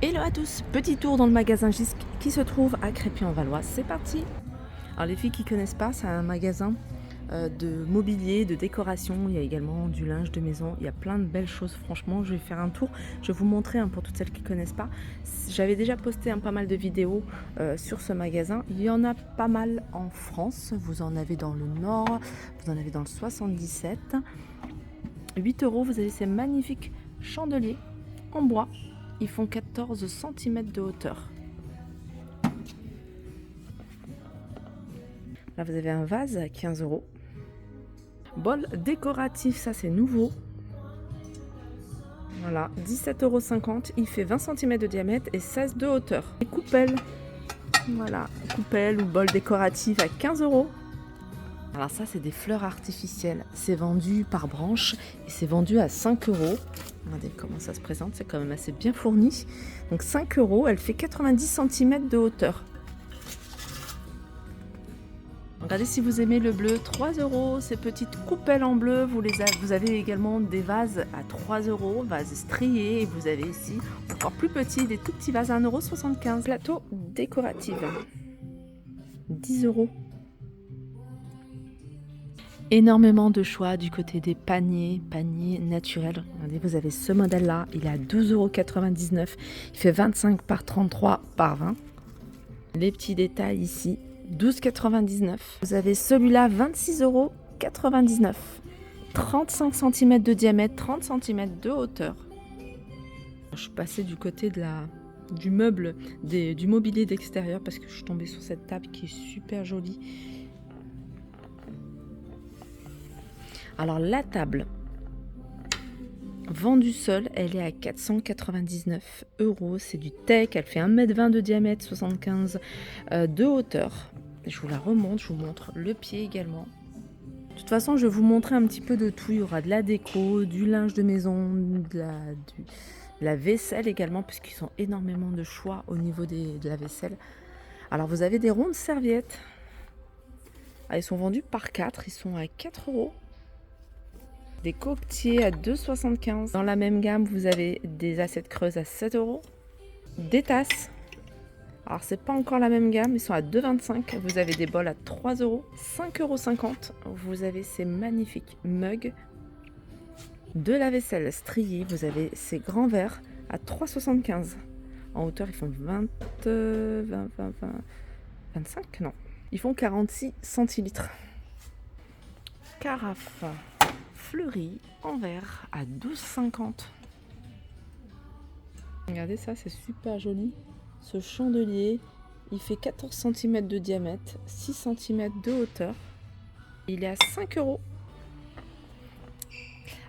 Hello à tous, petit tour dans le magasin Gisc qui se trouve à Crépy-en-Valois, c'est parti. Alors les filles qui connaissent pas, c'est un magasin de mobilier, de décoration, il y a également du linge de maison, il y a plein de belles choses, franchement je vais faire un tour, je vais vous montrer pour toutes celles qui connaissent pas. J'avais déjà posté pas mal de vidéos sur ce magasin, il y en a pas mal en France, vous en avez dans le Nord, vous en avez dans le 77. 8 €, vous avez ces magnifiques chandeliers en bois. Ils font 14 cm de hauteur. Là, vous avez un vase à 15 €. Bol décoratif, ça c'est nouveau. Voilà, 17,50 €. Il fait 20 cm de diamètre et 16 de hauteur. Et coupelle. Voilà, coupelle ou bol décoratif à 15 €. Alors ça, c'est des fleurs artificielles. C'est vendu par branche et c'est vendu à 5 €. Regardez comment ça se présente, c'est quand même assez bien fourni. Donc 5 €, elle fait 90 cm de hauteur. Regardez si vous aimez le bleu, 3 €, ces petites coupelles en bleu, vous avez également des vases à 3 €, vases striés, et vous avez ici encore plus petits, des tout petits vases à 1,75 €. Plateau décoratif, 10 €. Énormément de choix du côté des paniers naturels. Regardez, vous avez ce modèle-là, il est à 12,99 €, il fait 25 par 33 par 20. Les petits détails ici, 12,99 €. Vous avez celui-là, 26,99 €. 35 cm de diamètre, 30 cm de hauteur. Je suis passée du côté du meuble, du mobilier d'extérieur parce que je suis tombée sur cette table qui est super jolie. Alors la table, vendue seule, elle est à 499 €. C'est du teak, elle fait 1,20 m de diamètre, 75 de hauteur. Je vous la remonte, je vous montre le pied également. De toute façon, je vais vous montrer un petit peu de tout. Il y aura de la déco, du linge de maison, de la vaisselle également, puisqu'ils ont énormément de choix au niveau de la vaisselle. Alors vous avez des rondes serviettes. Ah, ils sont vendus par 4, ils sont à 4 €. Des coquetiers à 2,75 €. Dans la même gamme, vous avez des assiettes creuses à 7 €. Des tasses. Alors, c'est pas encore la même gamme, ils sont à 2,25 €. Vous avez des bols à 3 €. 5,50 €. Vous avez ces magnifiques mugs. De la vaisselle striée, vous avez ces grands verres à 3,75 €. En hauteur, ils font 25, non. Ils font 46 centilitres. Carafe fleurie en verre à 12,50 €. Regardez ça, c'est super joli. Ce chandelier, il fait 14 cm de diamètre, 6 cm de hauteur. Il est à 5 €.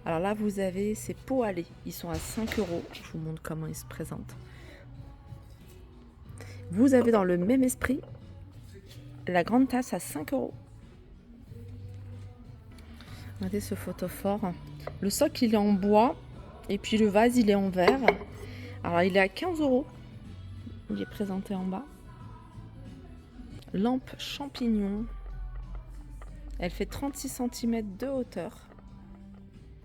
Alors là, vous avez ces pots à lait. Ils sont à 5 €. Je vous montre comment ils se présentent. Vous avez dans le même esprit la grande tasse à 5 €. Regardez ce photophore. Le socle, il est en bois. Et puis le vase, il est en verre. Alors, il est à 15 €. Il est présenté en bas. Lampe champignon. Elle fait 36 cm de hauteur.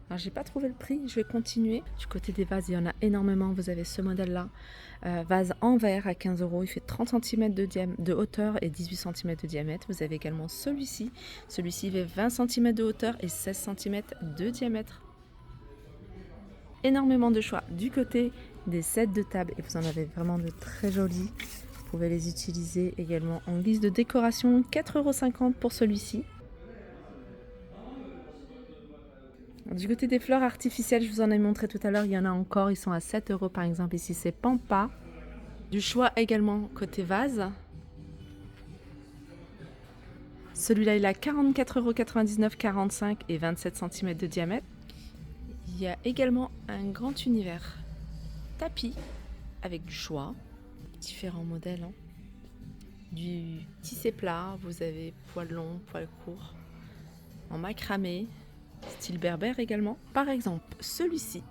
Alors, j'ai pas trouvé le prix, je vais continuer. Du côté des vases, il y en a énormément. Vous avez ce modèle-là. Vase en verre à 15 €. Il fait 30 cm de hauteur et 18 cm de diamètre. Vous avez également celui-ci. Celui-ci fait 20 cm de hauteur et 16 cm de diamètre. Énormément de choix du côté des sets de table et vous en avez vraiment de très jolis. Vous pouvez les utiliser également en guise de décoration. 4,50 € pour celui-ci. Du côté des fleurs artificielles, je vous en ai montré tout à l'heure, il y en a encore, ils sont à 7 € par exemple. Ici, c'est Pampa. Du choix également côté vase. Celui-là, il a 44,99 €, 45 et 27 cm de diamètre. Il y a également un grand univers tapis avec du choix, différents modèles. Du tissé plat, vous avez poil long, poil court, en macramé, style berbère également. Par exemple, celui-ci.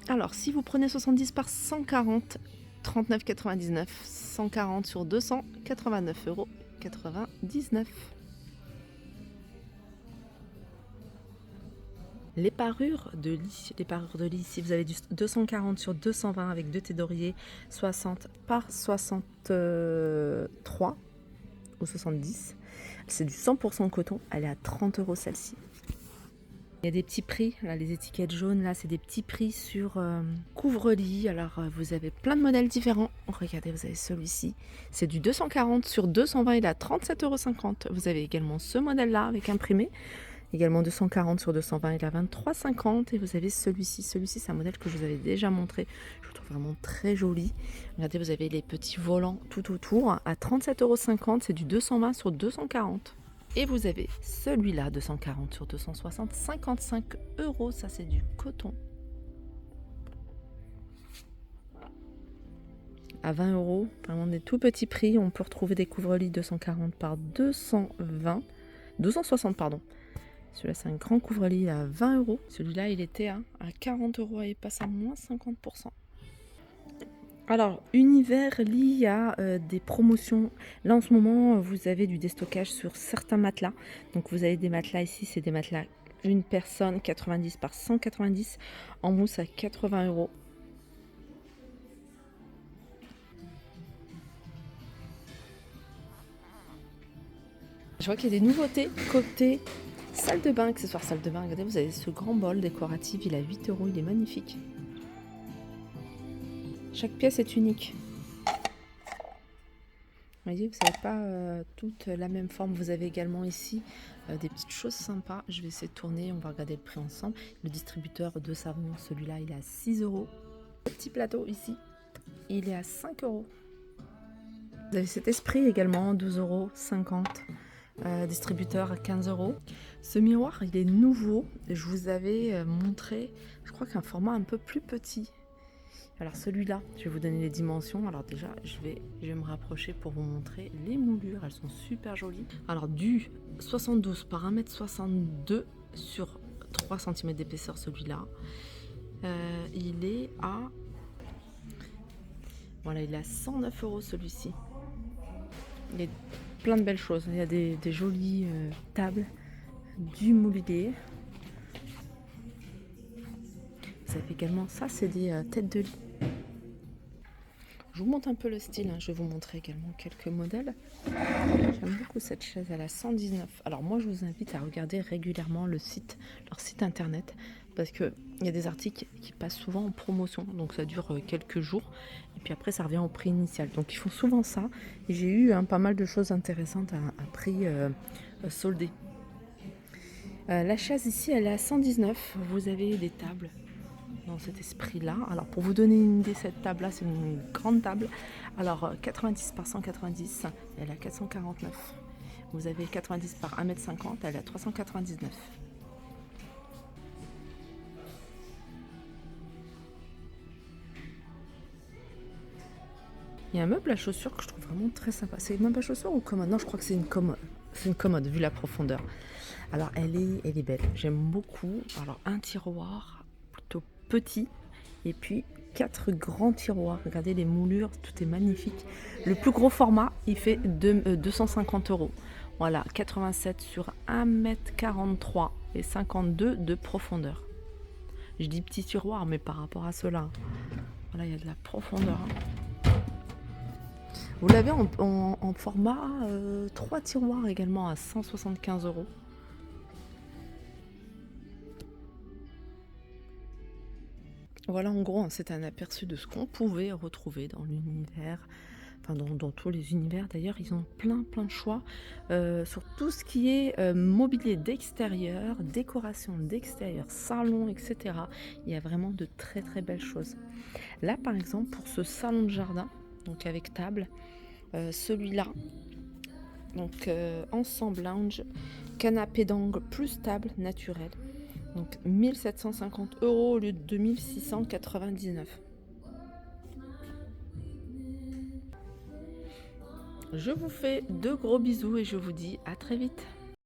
Alors, si vous prenez 70 par 140, 39,99 €. 140 sur 200, 89,99 €. Les parures de lit. Les parures de lit, ici, vous avez du 240 sur 220 avec 2 thés d'oreiller, 60 par 63 ou 70. C'est du 100% coton. Elle est à 30 € celle-ci. Il y a des petits prix, là, les étiquettes jaunes, là, c'est des petits prix sur couvre-lit. Alors, vous avez plein de modèles différents. Regardez, vous avez celui-ci. C'est du 240 sur 220, il est à 37,50 €. Vous avez également ce modèle-là avec imprimé. Également 240 sur 220, il est à 23,50 €. Et vous avez celui-ci. Celui-ci, c'est un modèle que je vous avais déjà montré. Je le trouve vraiment très joli. Regardez, vous avez les petits volants tout autour à 37,50 €. C'est du 220 sur 240. Et vous avez celui-là, 240 sur 260, 55 €. Ça, c'est du coton. À 20 €, vraiment des tout petits prix. On peut retrouver des couvre-lits 240 par 260, pardon. Celui-là, c'est un grand couvre-lit à 20 €. Celui-là, il était à 40 €. Il passe à moins 50%. Alors, Univers lit a des promotions. Là, en ce moment, vous avez du déstockage sur certains matelas. Donc, vous avez des matelas ici, c'est des matelas une personne, 90 par 190, en mousse à 80 €. Je vois qu'il y a des nouveautés côté salle de bain, accessoires salle de bain. Regardez, vous avez ce grand bol décoratif, il est à 8 €, il est magnifique. Chaque pièce est unique. Vous voyez, vous n'avez pas toute la même forme. Vous avez également ici des petites choses sympas. Je vais essayer de tourner, on va regarder le prix ensemble. Le distributeur de savon, celui-là, il est à 6 €. Le petit plateau ici, il est à 5 €. Vous avez cet esprit également, 12,50 €. Distributeur à 15 €. Ce miroir, il est nouveau. Je vous avais montré, je crois qu'un format un peu plus petit. Alors celui-là, je vais vous donner les dimensions. Alors déjà, je vais me rapprocher pour vous montrer les moulures. Elles sont super jolies. Alors du 72 par 1,62 m sur 3 cm d'épaisseur, celui-là. Il est à... Voilà, il est à 109 € celui-ci. Il y a plein de belles choses. Il y a des jolies tables, du mobilier. Vous avez également ça, c'est des têtes de lit. Je vous montre un peu le style, hein. Je vais vous montrer également quelques modèles. J'aime beaucoup cette chaise, elle a 119. Alors moi, je vous invite à regarder régulièrement leur site internet, parce qu'il y a des articles qui passent souvent en promotion, donc ça dure quelques jours, et puis après ça revient au prix initial. Donc ils font souvent ça, et j'ai eu pas mal de choses intéressantes à prix soldé. La chaise ici, elle est à 119. Vous avez des tables dans cet esprit-là. Alors pour vous donner une idée, cette table-là, c'est une grande table. Alors 90 par 190, elle est à 449. Vous avez 90 par 1,50 m, elle est à 399. Il y a un meuble à chaussures que je trouve vraiment très sympa. C'est un meuble à chaussures ou commode? Non, je crois que c'est une commode. C'est une commode vu la profondeur. Alors elle est belle. J'aime beaucoup. Alors un tiroir plutôt petit et puis 4 grands tiroirs. Regardez les moulures, tout est magnifique. Le plus gros format, il fait 250 €. Voilà, 87 sur 1,43 m et 52 de profondeur. Je dis petit tiroir, mais par rapport à cela, voilà, il y a de la profondeur. Vous l'avez en format 3 tiroirs également à 175 €. Voilà, en gros, c'est un aperçu de ce qu'on pouvait retrouver dans l'univers, enfin dans tous les univers d'ailleurs. Ils ont plein de choix sur tout ce qui est mobilier d'extérieur, décoration d'extérieur, salon, etc. Il y a vraiment de très belles choses. Là, par exemple, pour ce salon de jardin, donc avec table, celui-là, donc ensemble lounge, canapé d'angle plus table naturelle. Donc 1750 € au lieu de 2699. Je vous fais de gros bisous et je vous dis à très vite.